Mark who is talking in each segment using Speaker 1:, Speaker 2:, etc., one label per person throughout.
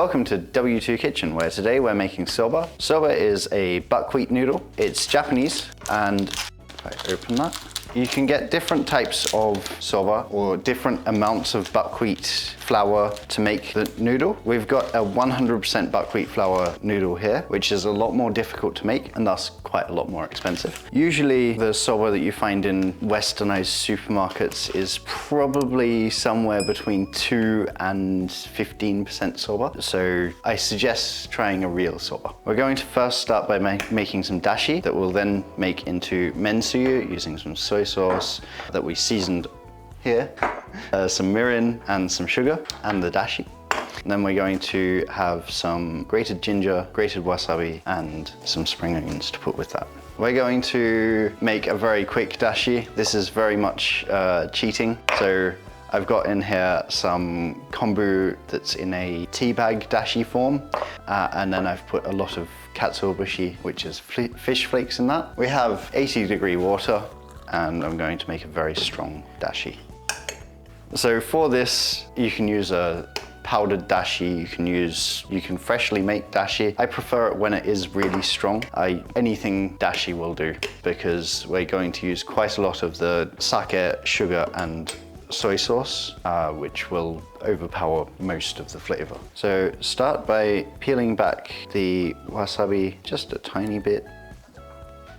Speaker 1: Welcome to W2 Kitchen, where today we're making soba. Soba is a buckwheat noodle. It's Japanese, and if I open that, you can get different types of soba or different amounts of buckwheat flour to make the noodle. We've got a 100% buckwheat flour noodle here, which is a lot more difficult to make and thus quite a lot more expensive. Usually the soba that you find in westernized supermarkets is probably somewhere between 2 and 15% soba. So I suggest trying a real soba. We're going to first start by making some dashi that we'll then make into mensuyu using some soy sauce that we seasoned here, some mirin and some sugar and the dashi. And then we're going to have some grated ginger, grated wasabi and some spring onions to put with that. We're going to make a very quick dashi. This is very much cheating. So I've got in here some kombu that's in a tea bag dashi form, and then I've put a lot of katsuobushi, which is fish flakes in that. We have 80-degree water, and I'm going to make a very strong dashi. So for this, you can use a powdered dashi, you can freshly make dashi. I prefer it when it is really strong. Anything dashi will do, because we're going to use quite a lot of the sake, sugar, and soy sauce, which will overpower most of the flavor. So start by peeling back the wasabi just a tiny bit.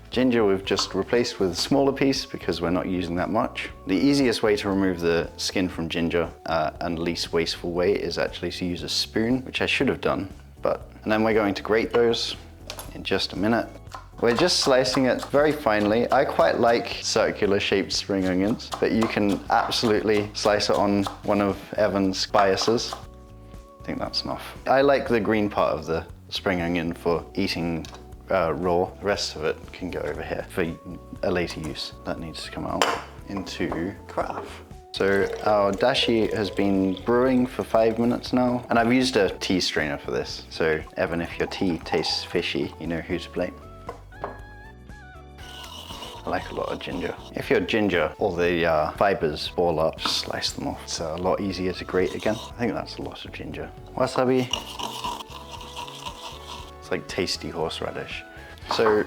Speaker 1: Ginger we've just replaced with a smaller piece because we're not using that much. The easiest way to remove the skin from ginger and least wasteful way is actually to use a spoon, which I should have done, and then we're going to grate those in just a minute. We're just slicing it very finely. I quite like circular shaped spring onions, but you can absolutely slice it on one of Evan's biases. I think that's enough. I like the green part of the spring onion for eating raw. The rest of it can go over here for a later use. That needs to come out into carafe. So our dashi has been brewing for 5 minutes now, and I've used a tea strainer for this. So Evan, if your tea tastes fishy, you know who to blame. I like a lot of ginger. If your ginger, all the fibers ball up, just slice them off. It's a lot easier to grate again. I think that's a lot of ginger. Wasabi. It's like tasty horseradish. So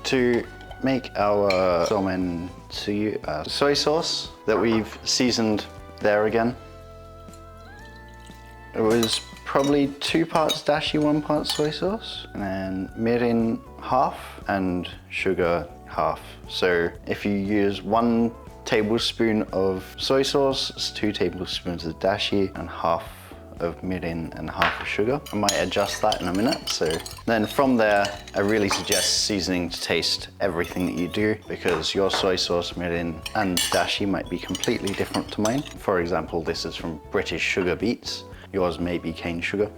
Speaker 1: to make our somen tsuyu, soy sauce that we've seasoned there again, it was probably 2 parts dashi, 1 part soy sauce, and then mirin half and sugar half. So if you use 1 tablespoon of soy sauce, it's 2 tablespoons of dashi and half of mirin and half of sugar. I might adjust that in a minute. So then from there, I really suggest seasoning to taste everything that you do, because your soy sauce, mirin and dashi might be completely different to mine. For example, this is from British sugar beets. Yours may be cane sugar.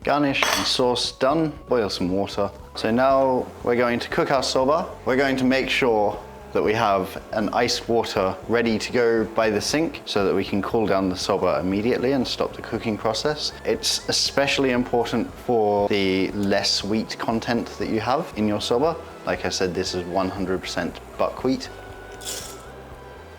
Speaker 1: Garnish and sauce done. Boil some water. So now we're going to cook our soba. We're going to make sure that we have an iced water ready to go by the sink so that we can cool down the soba immediately and stop the cooking process. It's especially important for the less sweet content that you have in your soba. Like I said, this is 100% buckwheat.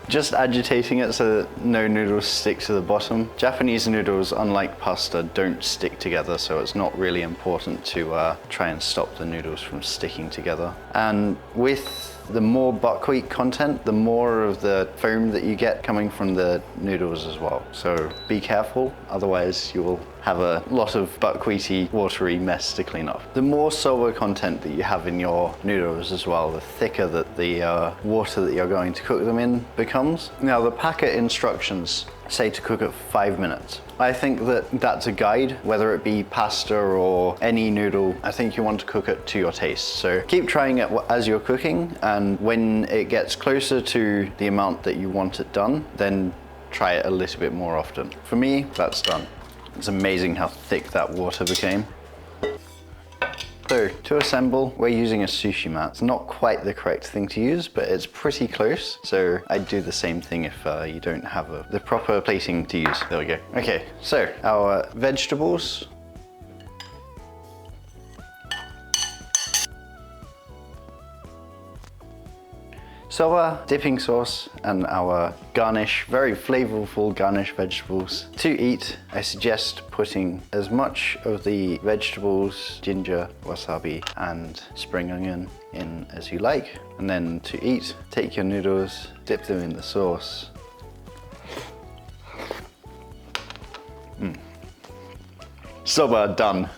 Speaker 1: Just agitating it so that no noodles stick to the bottom. Japanese noodles, unlike pasta, don't stick together, so it's not really important to try and stop the noodles from sticking together. And with the more buckwheat content, the more of the foam that you get coming from the noodles as well. So be careful, otherwise you will have a lot of buckwheaty, watery mess to clean up. The more soba content that you have in your noodles as well, the thicker that the water that you're going to cook them in becomes. Now the packet instructions say to cook it 5 minutes. I think that that's a guide, whether it be pasta or any noodle. I think you want to cook it to your taste. So keep trying it as you're cooking, and when it gets closer to the amount that you want it done, then try it a little bit more often. For me, that's done. It's amazing how thick that water became. So to assemble, we're using a sushi mat. It's not quite the correct thing to use, but it's pretty close. So I'd do the same thing if you don't have the proper plating to use. There we go. Okay, so our vegetables. soba, dipping sauce, and our garnish, very flavorful garnish vegetables. To eat, I suggest putting as much of the vegetables, ginger, wasabi, and spring onion in as you like. And then to eat, take your noodles, dip them in the sauce. Soba done.